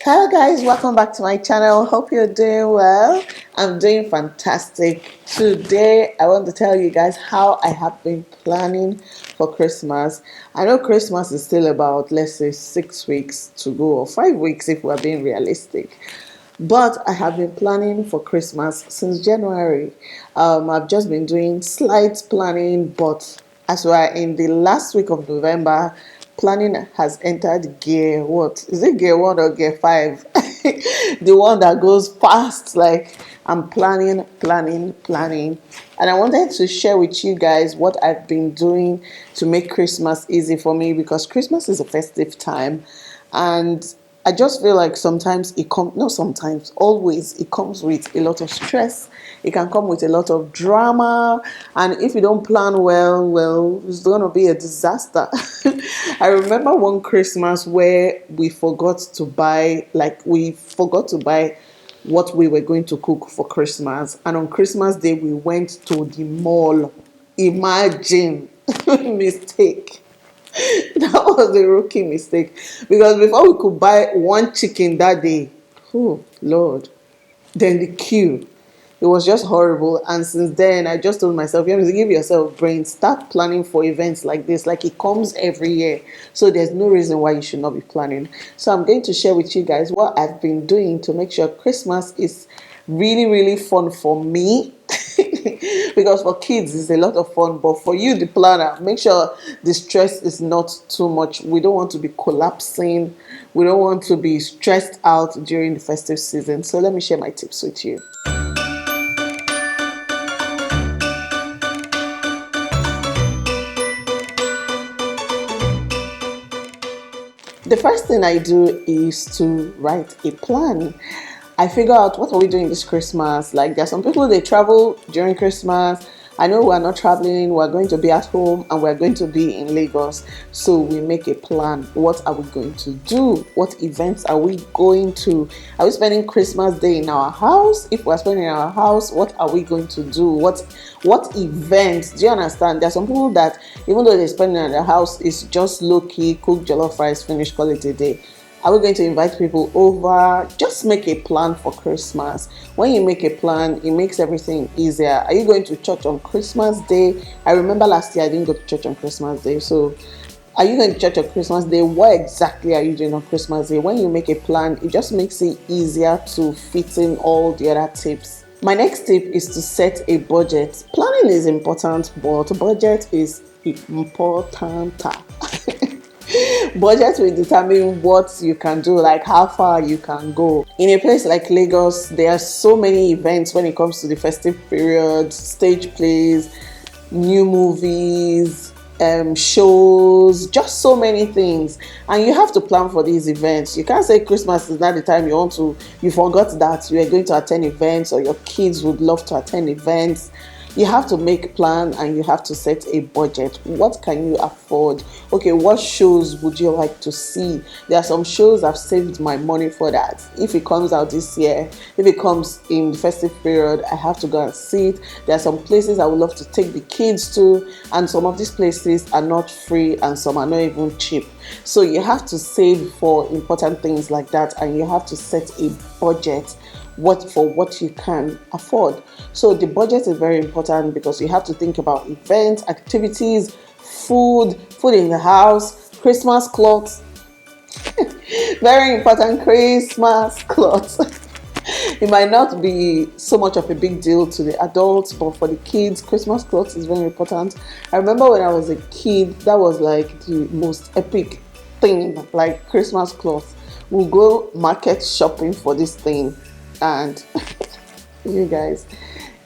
Hello guys, welcome back to my channel. Hope you're doing well. I'm doing fantastic. Today I want to tell you guys how I have been planning for Christmas. I know Christmas is still about, let's say, 6 weeks to go, or 5 weeks if we're being realistic. But I have been planning for Christmas since January. I've just been doing slight planning, but as we are in the last week of November, planning has entered gear, what is it, gear 1 or gear 5? The one that goes fast. Like, I'm planning, and I wanted to share with you guys what I've been doing to make Christmas easy for me, because Christmas is a festive time, and I just feel like sometimes it comes, no, sometimes, always, it comes with a lot of stress. It can come with a lot of drama, and if you don't plan well, it's gonna be a disaster. I remember one Christmas where we forgot to buy what we were going to cook for Christmas, and on Christmas Day we went to the mall. Imagine. Mistake. That was a rookie mistake, because before we could buy one chicken that day, oh Lord, then the queue, it was just horrible. And since then I just told myself, you have to give yourself brain, start planning for events like this. Like, it comes every year, so there's no reason why you should not be planning. So I'm going to share with you guys what I've been doing to make sure Christmas is really fun for me. Because for kids it's a lot of fun, but for you, the planner, make sure the stress is not too much. We don't want to be collapsing, we don't want to be stressed out during the festive season. So let me share my tips with you. The first thing I do is to write a plan. I figure out, what are we doing this Christmas? Like, there are some people, they travel during Christmas. I know we're not traveling, we're going to be at home and we're going to be in Lagos. So we make a plan. What are we going to do? What events are we going to? Are we spending Christmas Day in our house? If we're spending in our house, what are we going to do? What events? Do you understand? There are some people that, even though they're spending in their house, it's just low-key, cook jollof rice, finish, call it a day. Are we going to invite people over? Just make a plan for Christmas. When you make a plan, it makes everything easier. Are you going to church on Christmas Day? I remember last year I didn't go to church on Christmas Day. So are you going to church on Christmas Day? What exactly are you doing on Christmas Day? When you make a plan, it just makes it easier to fit in all the other tips. My next tip is to set a budget. Planning is important, but budget is important. Budget will determine what you can do, like how far you can go. In a place like Lagos, there are so many events when it comes to the festive period: stage plays, new movies, shows, just so many things. And you have to plan for these events. You can't say Christmas is not the time you forgot that you are going to attend events, or your kids would love to attend events. You have to make a plan and you have to set a budget. What can you afford? Okay, what shows would you like to see? There are some shows I've saved my money for that. If it comes out this year, if it comes in the festive period, I have to go and see it. There are some places I would love to take the kids to, and some of these places are not free and some are not even cheap. So you have to save for important things like that, and you have to set a budget what you can afford. So the budget is very important, because you have to think about events, activities, food in the house, Christmas clothes. Very important, Christmas clothes. It might not be so much of a big deal to the adults, but for the kids, Christmas clothes is very important. I remember when I was a kid, that was like the most epic thing, like Christmas clothes. We'll go market shopping for this thing, and you guys,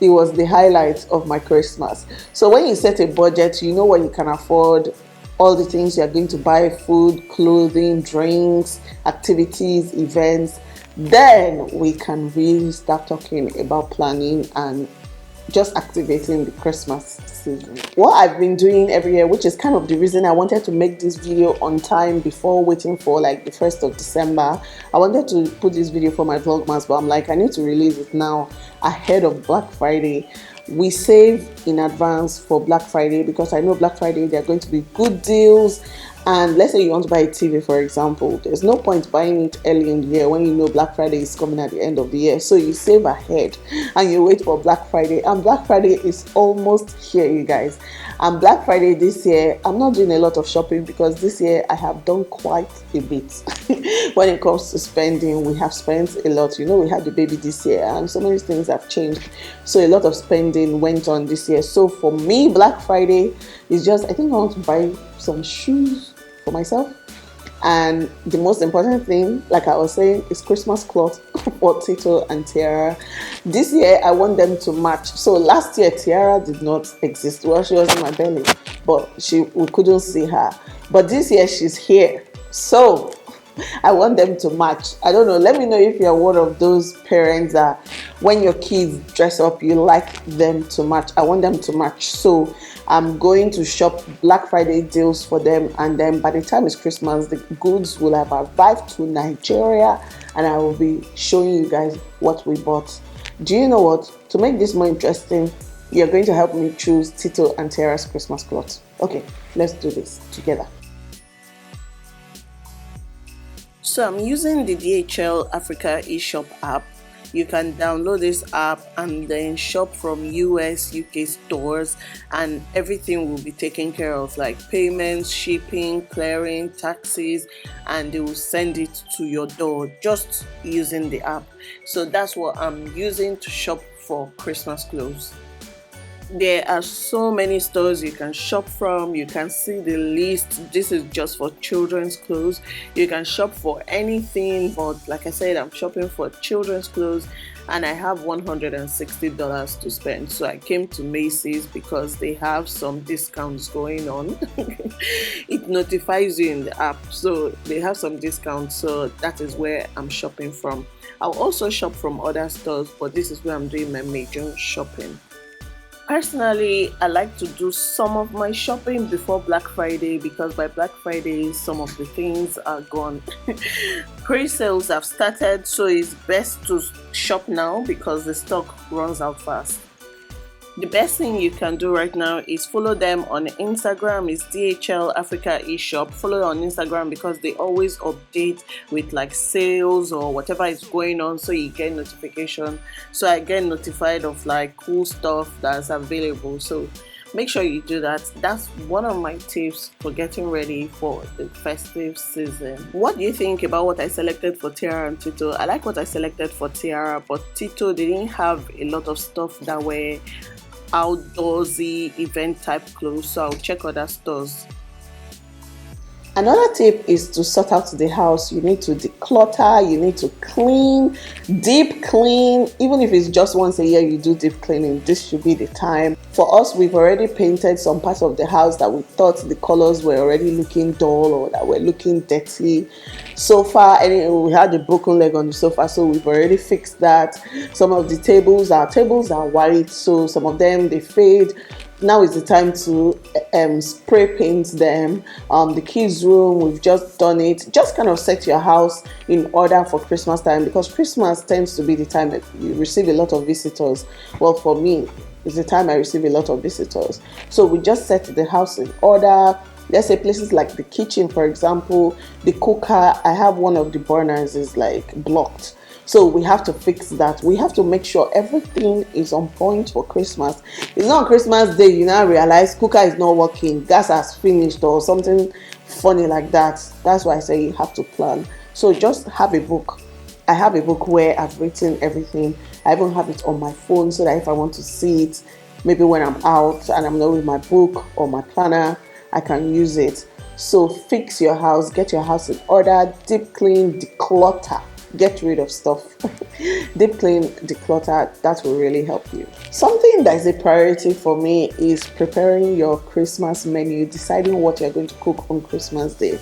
it was the highlight of my Christmas. So when you set a budget, you know what you can afford, all the things you're going to buy: food, clothing, drinks, activities, events. Then we can really start talking about planning and just activating the Christmas season. What I've been doing every year, which is kind of the reason I wanted to make this video on time before waiting for like the 1st of December. I wanted to put this video for my vlogmas, but I'm like, I need to release it now ahead of Black Friday. We save in advance for Black Friday, because I know Black Friday there are going to be good deals. And let's say you want to buy a TV, for example, there's no point buying it early in the year when you know Black Friday is coming at the end of the year. So you save ahead and you wait for Black Friday. And Black Friday is almost here, you guys. And Black Friday this year, I'm not doing a lot of shopping because this year I have done quite a bit. When it comes to spending, we have spent a lot. You know, we had the baby this year and so many things have changed. So a lot of spending went on this year. So for me, Black Friday is just, I think I want to buy some shoes for myself, and the most important thing, like I was saying, is Christmas cloth for Tito and Tiara. This year I want them to match. So last year Tiara did not exist. Well, she was in my belly, but we couldn't see her. But this year she's here, so I want them to match. I don't know, let me know if you're one of those parents that when your kids dress up you like them to match. I want them to match, so I'm going to shop Black Friday deals for them, and then by the time it's Christmas, the goods will have arrived to Nigeria and I will be showing you guys what we bought. Do you know what? To make this more interesting, you're going to help me choose Tito and Tiara's Christmas clothes. Okay, let's do this together. So I'm using the DHL Africa eShop app. You can download this app and then shop from US, UK stores, and everything will be taken care of, like payments, shipping, clearing, taxes, and they will send it to your door just using the app. So that's what I'm using to shop for Christmas clothes. There are so many stores you can shop from. You can see the list. This is just for children's clothes. You can shop for anything, but like I said, I'm shopping for children's clothes and I have $160 to spend. So I came to Macy's because they have some discounts going on. It notifies you in the app, so they have some discounts, so that is where I'm shopping from. I'll also shop from other stores, but this is where I'm doing my major shopping. Personally, I like to do some of my shopping before Black Friday because by Black Friday, some of the things are gone. Pre-sales have started, so it's best to shop now because the stock runs out fast. The best thing you can do right now is follow them on Instagram. It's DHL Africa eShop. Follow on Instagram because they always update with like sales or whatever is going on, so you get notification. So I get notified of like cool stuff that's available. So make sure you do that. That's one of my tips for getting ready for the festive season. What do you think about what I selected for Tiara and Tito? I like what I selected for Tiara, but Tito didn't have a lot of stuff that were outdoorsy event type clothes, so I'll check other stores. Another tip is to sort out the house. You need to declutter, you need to clean, deep clean. Even if it's just once a year you do deep cleaning, this should be the time. For us, we've already painted some parts of the house that we thought the colors were already looking dull or that were looking dirty. Sofa, we had a broken leg on the sofa, so we've already fixed that. Some of the tables, our tables are white, so some of them they fade. Now is the time to spray paint them. The kids room, we've just done it. Just kind of set your house in order for Christmas time, because Christmas tends to be the time that you receive a lot of visitors. Well, for me, it's the time I receive a lot of visitors. So we just set the house in order. Let's say places like the kitchen, for example, the cooker, I have one of the burners is like blocked. So we have to fix that. We have to make sure everything is on point for Christmas. It's not Christmas Day, you now realize cooker is not working, gas has finished or something funny like that. That's why I say you have to plan. So just have a book. I have a book where I've written everything. I even have it on my phone so that if I want to see it, maybe when I'm out and I'm not with my book or my planner, I can use it. So fix your house, get your house in order, deep clean, declutter. Get rid of stuff. Deep clean, declutter, that will really help you. Something that is a priority for me is preparing your Christmas menu, deciding what you're going to cook on Christmas Day.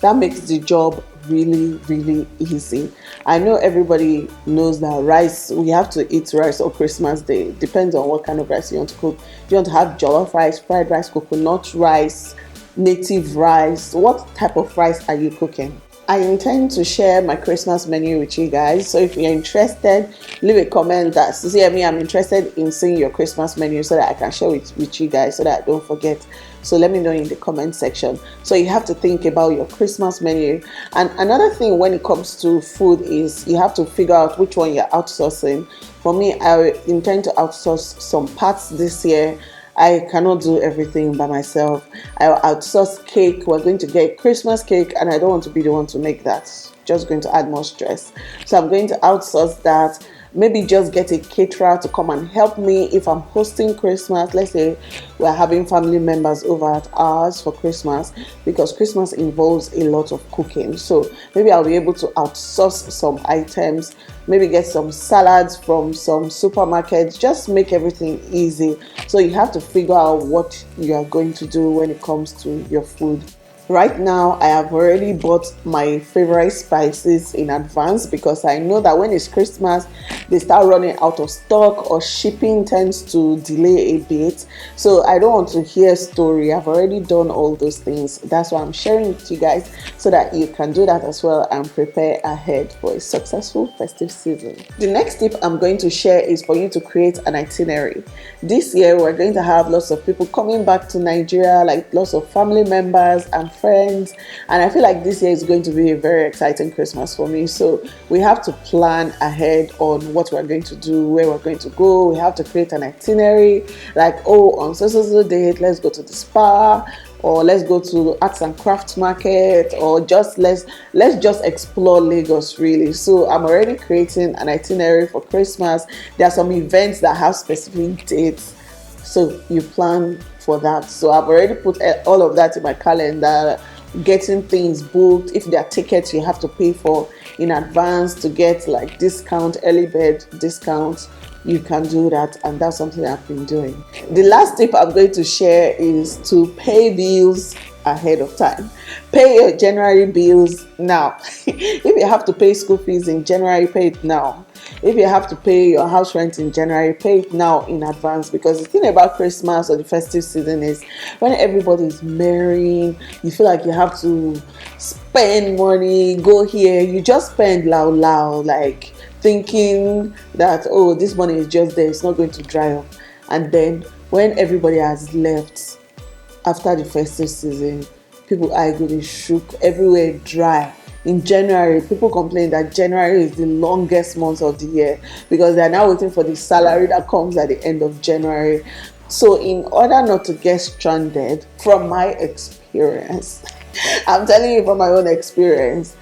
That makes the job really, really easy. I know everybody knows that rice, we have to eat rice on Christmas Day. Depends on what kind of rice you want to cook. Do you want to have jollof rice, fried rice, coconut rice, native rice? What type of rice are you cooking? I intend to share my Christmas menu with you guys. So if you're interested, leave a comment that Sisi, I'm interested in seeing your Christmas menu so that I can share it with you guys so that I don't forget. So let me know in the comment section. So you have to think about your Christmas menu. And another thing when it comes to food is you have to figure out which one you're outsourcing. For me, I intend to outsource some parts this year. I cannot do everything by myself. I'll outsource cake. We're going to get Christmas cake, and I don't want to be the one to make that. Just going to add more stress. So I'm going to outsource that. Maybe just get a caterer to come and help me if I'm hosting Christmas. Let's say we're having family members over at ours for Christmas, because Christmas involves a lot of cooking. So maybe I'll be able to outsource some items, maybe get some salads from some supermarkets, just make everything easy. So you have to figure out what you are going to do when it comes to your food. Right now, I have already bought my favorite spices in advance because I know that when it's Christmas, they start running out of stock or shipping tends to delay a bit. So I don't want to hear story. I've already done all those things. That's why I'm sharing with you guys so that you can do that as well and prepare ahead for a successful festive season. The next tip I'm going to share is for you to create an itinerary. This year, we're going to have lots of people coming back to Nigeria, like lots of family members and friends, and I feel like this year is going to be a very exciting Christmas for me. So we have to plan ahead on what we're going to do, where we're going to go. We have to create an itinerary, like, oh, on so date, let's go to the spa, or let's go to arts and crafts market, or just let's just explore Lagos really. So I'm already creating an itinerary for Christmas. There are some events that have specific dates, so you plan for that. So I've already put all of that in my calendar, getting things booked. If there are tickets you have to pay for in advance to get like discount, early bird discounts, you can do that, and that's something I've been doing. The last tip I'm going to share is to pay bills ahead of time. Pay your January bills now. If you have to pay school fees in January, pay it now. If you have to pay your house rent in January, pay it now in advance, because the thing about Christmas or the festive season is when everybody is marrying, you feel like you have to spend money, go here, you just spend loud, like thinking that, oh, this money is just there, it's not going to dry up. And then when everybody has left after the festive season, people are going shook, everywhere dry. In January, people complain that January is the longest month of the year because they are now waiting for the salary that comes at the end of January. So in order not to get stranded, from my experience, I'm telling you from my own experience,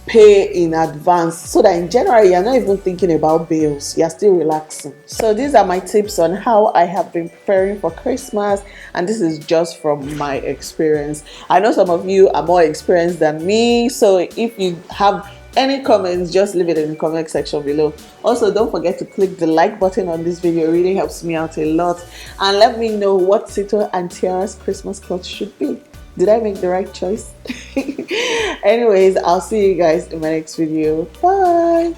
pay in advance so that in January you're not even thinking about bills, you're still relaxing. So these are my tips on how I have been preparing for Christmas, and this is just from my experience. I know some of you are more experienced than me, so if you have any comments, just leave it in the comment section below. Also, don't forget to click the like button on this video. It really helps me out a lot, and let me know what Tito and Tiara's Christmas clothes should be. Did I make the right choice? Anyways, I'll see you guys in my next video. Bye.